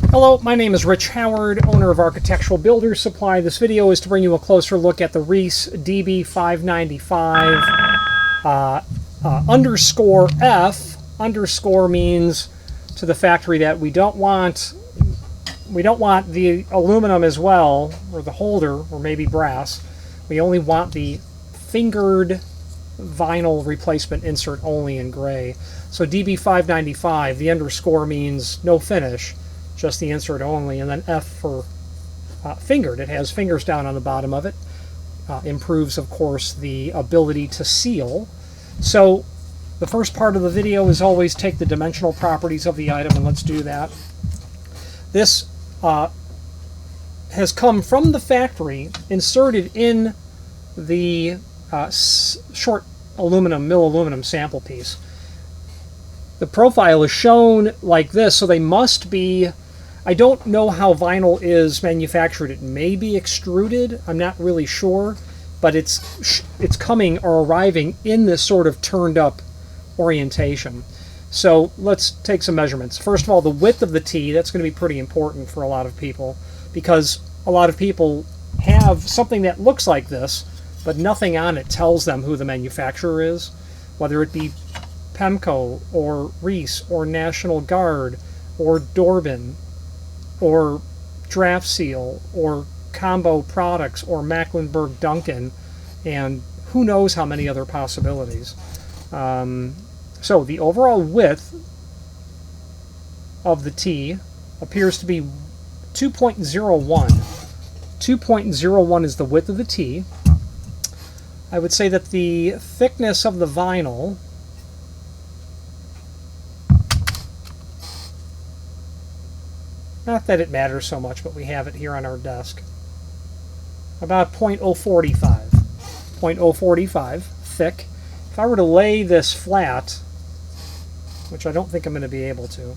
Hello, my name is Rich Howard, owner of Architectural Builders Supply. This video is to bring you a closer look at the Reese DB595 underscore F. Underscore means to the factory that we don't want the aluminum as well, or the holder, or maybe brass. We only want the fingered vinyl replacement insert only in gray. So DB595, the underscore means no finish, just the insert only, and then F for fingered. It has fingers down on the bottom of it. Improves, of course, the ability to seal. So the first part of the video is always take the dimensional properties of the item, and let's do that. This has come from the factory, inserted in the short aluminum, mill aluminum sample piece. The profile is shown like this, so they must be, I don't know how vinyl is manufactured. It may be extruded, I'm not really sure, but it's coming or arriving in this sort of turned up orientation. So let's take some measurements. First of all, the width of the T, that's going to be pretty important for a lot of people, because a lot of people have something that looks like this, but nothing on it tells them who the manufacturer is, whether it be Pemco or Reese or National Guard or Dorbin or Draft Seal or Combo Products or Mecklenburg Duncan, and who knows how many other possibilities. So the overall width of the T appears to be 2.01. 2.01 is the width of the T. I would say that the thickness of the vinyl not that it matters so much, but we have it here on our desk. About 0.045. 0.045 thick. If I were to lay this flat, which I don't think I'm going to be able to,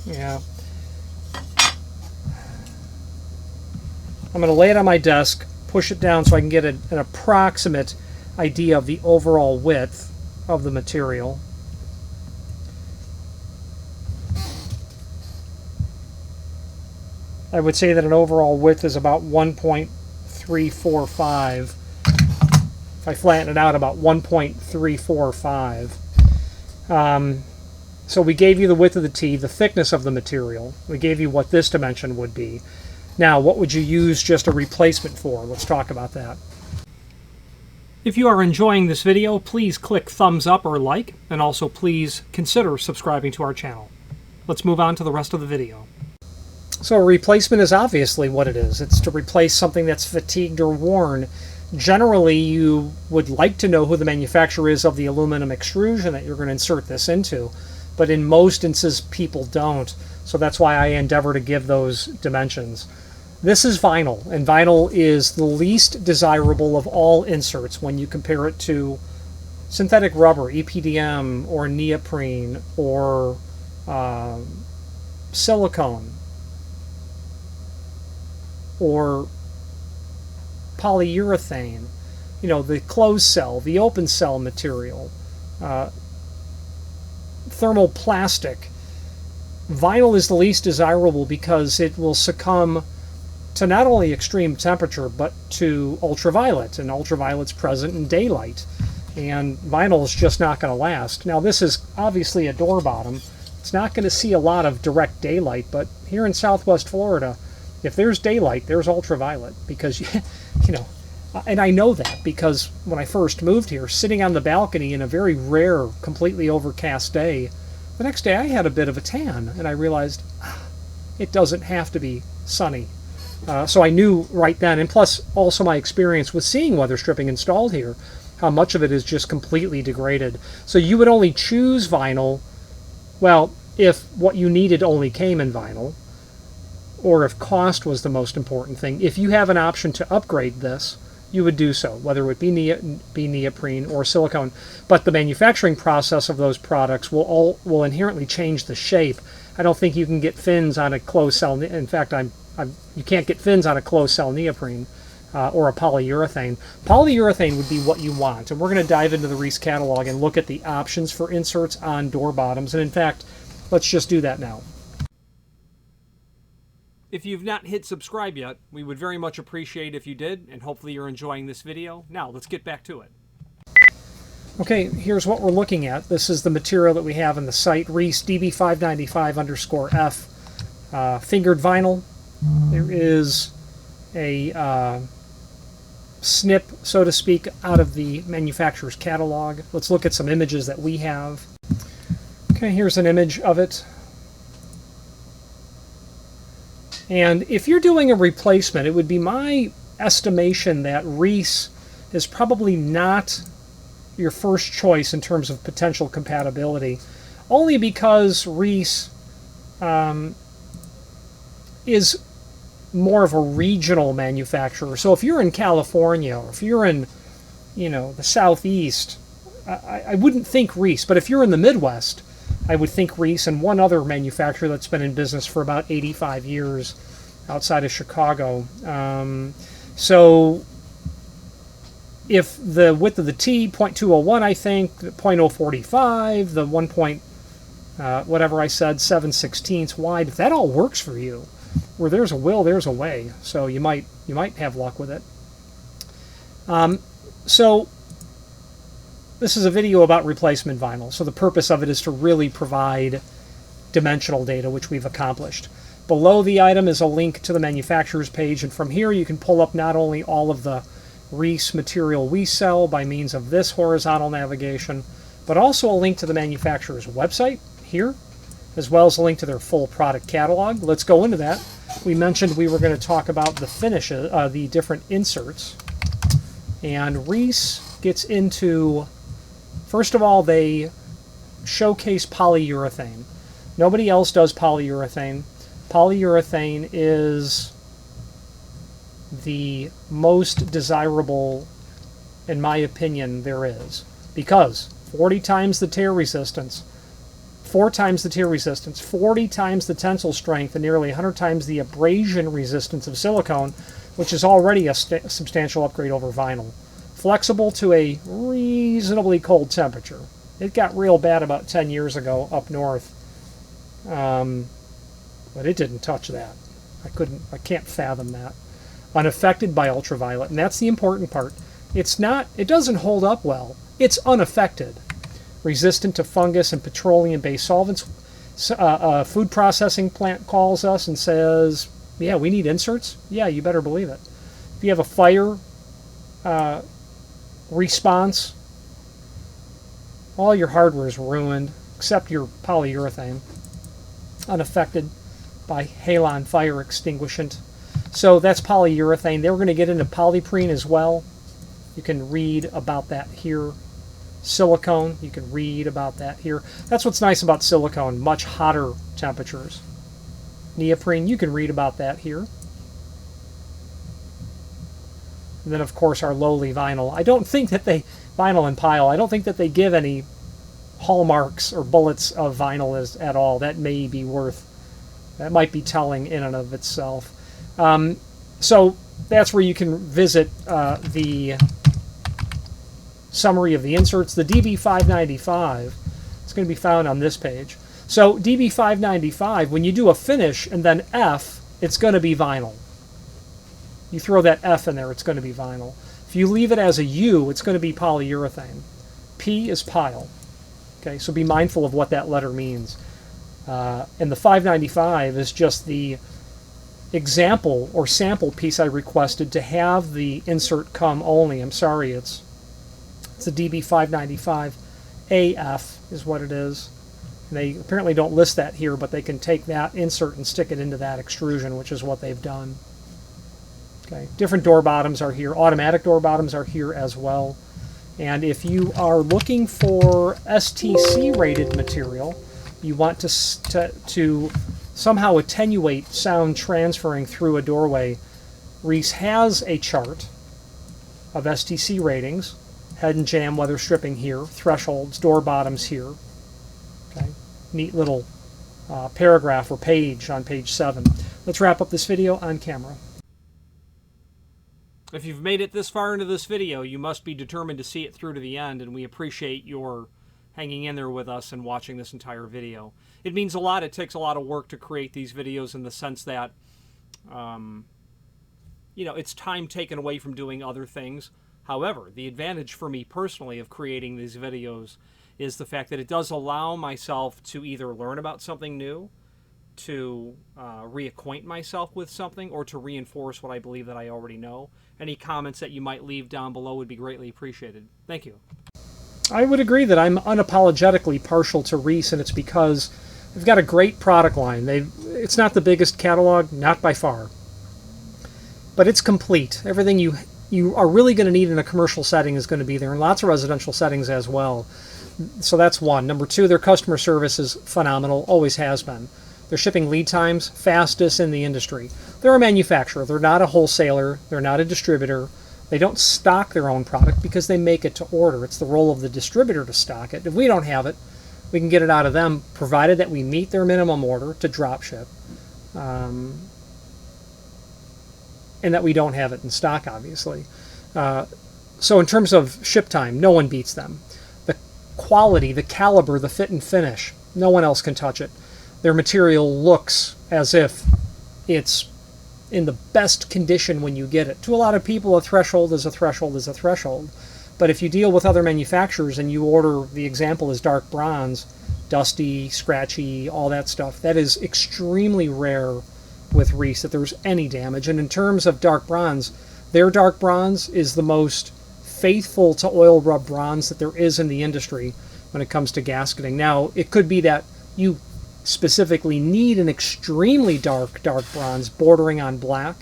yeah, I'm going to lay it on my desk, push it down so I can get an approximate idea of the overall width of the material. I would say that an overall width is about 1.345. If I flatten it out, about 1.345. So we gave you the width of the T, the thickness of the material. We gave you what this dimension would be. Now, what would you use just a replacement for? Let's talk about that. If you are enjoying this video, please click thumbs up or like, and also please consider subscribing to our channel. Let's move on to the rest of the video. So a replacement is obviously what it is. It's to replace something that's fatigued or worn. Generally, you would like to know who the manufacturer is of the aluminum extrusion that you're going to insert this into, but in most instances, people don't. So that's why I endeavor to give those dimensions. This is vinyl, and vinyl is the least desirable of all inserts when you compare it to synthetic rubber, EPDM, or neoprene, or silicone, or polyurethane, you know, the closed cell, the open cell material, thermoplastic. Vinyl is the least desirable because it will succumb to not only extreme temperature, but to ultraviolet, and ultraviolet's present in daylight, and vinyl is just not going to last. Now, this is obviously a door bottom. It's not going to see a lot of direct daylight, but here in Southwest Florida, if there's daylight, there's ultraviolet, because, you know, and I know that because when I first moved here, sitting on the balcony in a very rare, completely overcast day, the next day I had a bit of a tan, and I realized it doesn't have to be sunny. So I knew right then, and plus also my experience with seeing weather stripping installed here, how much of it is just completely degraded. So you would only choose vinyl, well, if what you needed only came in vinyl, or if cost was the most important thing. If you have an option to upgrade this, you would do so, whether it be neoprene or silicone. But the manufacturing process of those products will inherently change the shape. I don't think you can get fins on a closed cell. In fact, you can't get fins on a closed cell neoprene. or a polyurethane. Polyurethane would be what you want, and we're going to dive into the Reese catalog and look at the options for inserts on door bottoms, and in fact, let's just do that now. If you've not hit subscribe yet, we would very much appreciate if you did, and hopefully you're enjoying this video. Now, let's get back to it. Okay, here's what we're looking at. This is the material that we have in the site, Reese DB595_F, fingered vinyl. There is a snip, so to speak, out of the manufacturer's catalog. Let's look at some images that we have. Okay, here's an image of it. And if you're doing a replacement, it would be my estimation that Reese is probably not your first choice in terms of potential compatibility, only because Reese is more of a regional manufacturer. So if you're in California, or if you're in, the Southeast, I wouldn't think Reese. But if you're in the Midwest, I would think Reese and one other manufacturer that's been in business for about 85 years outside of Chicago. So if the width of the T, 0.201, I think, 0.045, the 1 point, whatever I said, 7/16 wide, if that all works for you, where there's a will, there's a way. So you might have luck with it. So this is a video about replacement vinyl. So the purpose of it is to really provide dimensional data, which we've accomplished. Below the item is a link to the manufacturer's page, and from here you can pull up not only all of the Reese material we sell by means of this horizontal navigation, but also a link to the manufacturer's website here, as well as a link to their full product catalog. Let's go into that. We mentioned we were going to talk about the finishes, the different inserts, and Reese gets into, first of all, they showcase polyurethane. Nobody else does polyurethane. Polyurethane is the most desirable, in my opinion, there is, because 40 times the tear resistance, 4 times the tear resistance, 40 times the tensile strength, and nearly 100 times the abrasion resistance of silicone, which is already a substantial upgrade over vinyl. Flexible to a reasonably cold temperature. It got real bad about 10 years ago up north, but it didn't touch that. I can't fathom that. Unaffected by ultraviolet, and that's the important part. It doesn't hold up well. It's unaffected. Resistant to fungus and petroleum-based solvents. A food processing plant calls us and says, yeah, we need inserts. Yeah, you better believe it. If you have a fire response, all your hardware is ruined, except your polyurethane. Unaffected by halon fire extinguishant. So that's polyurethane. They were going to get into polyprene as well. You can read about that here. Silicone, you can read about that here. That's what's nice about silicone, much hotter temperatures. Neoprene, you can read about that here. And then, of course, our lowly vinyl. I don't think that vinyl and pile, I don't think that they give any hallmarks or bullets of vinyl at all. That may be that might be telling in and of itself. So that's where you can visit the summary of the inserts. The DB595, it's going to be found on this page. So DB595, when you do a finish and then F, it's going to be vinyl. You throw that F in there, it's going to be vinyl. If you leave it as a U, it's going to be polyurethane. P is pile. Okay, so be mindful of what that letter means. And the 595 is just the example or sample piece I requested to have the insert come only. I'm sorry, it's the DB595 AF is what it is. And they apparently don't list that here, but they can take that insert and stick it into that extrusion, which is what they've done. Okay, different door bottoms are here. Automatic door bottoms are here as well. And if you are looking for STC rated material, you want to somehow attenuate sound transferring through a doorway, Reese has a chart of STC ratings, head and jamb weather stripping here, thresholds, door bottoms here. Okay, neat little paragraph or page on page 7. Let's wrap up this video on camera. If you've made it this far into this video, you must be determined to see it through to the end, and we appreciate your hanging in there with us and watching this entire video. It means a lot. It takes a lot of work to create these videos in the sense that, you know, it's time taken away from doing other things. However, the advantage for me personally of creating these videos is the fact that it does allow myself to either learn about something new, to reacquaint myself with something, or to reinforce what I believe that I already know. Any comments that you might leave down below would be greatly appreciated. Thank you. I would agree that I'm unapologetically partial to Reese, and it's because they've got a great product line. It's not the biggest catalog, not by far, but it's complete. Everything you are really going to need in a commercial setting is going to be there, and lots of residential settings as well. So that's one. Number two, their customer service is phenomenal, always has been. Their shipping lead times, fastest in the industry. They're a manufacturer. They're not a wholesaler. They're not a distributor. They don't stock their own product because they make it to order. It's the role of the distributor to stock it. If we don't have it, we can get it out of them, provided that we meet their minimum order to drop ship. And that we don't have it in stock, obviously. So in terms of ship time, no one beats them. The quality, the caliber, the fit and finish, no one else can touch it. Their material looks as if it's in the best condition when you get it. To a lot of people, a threshold is a threshold is a threshold. But if you deal with other manufacturers and you order, the example is dark bronze, dusty, scratchy, all that stuff, that is extremely rare with Reese, that there's any damage. And in terms of dark bronze, their dark bronze is the most faithful to oil rub bronze that there is in the industry when it comes to gasketing. Now, it could be that you specifically need an extremely dark bronze bordering on black.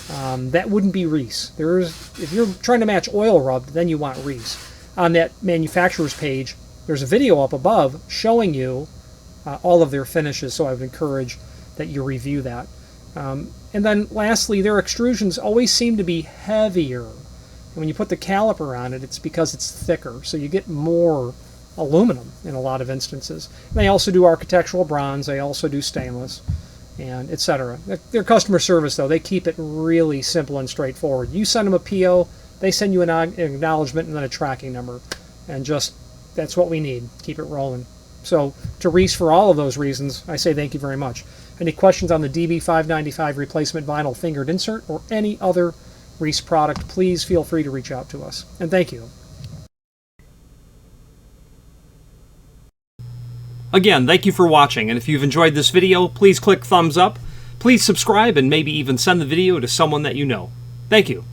That wouldn't be Reese. If you're trying to match oil rub, then you want Reese. On that manufacturer's page, there's a video up above showing you all of their finishes, so I would encourage that you review that. And then lastly, their extrusions always seem to be heavier. And when you put the caliper on it, it's because it's thicker, so you get more aluminum in a lot of instances. And they also do architectural bronze, they also do stainless, and etc. Their customer service, though, they keep it really simple and straightforward. You send them a PO, they send you an acknowledgement and then a tracking number, and just that's what we need. Keep it rolling. So to Reese, for all of those reasons, I say thank you very much. Any questions on the DB595 replacement vinyl fingered insert or any other Reese product, please feel free to reach out to us. And thank you. Again, thank you for watching, and if you've enjoyed this video, please click thumbs up, please subscribe, and maybe even send the video to someone that you know. Thank you.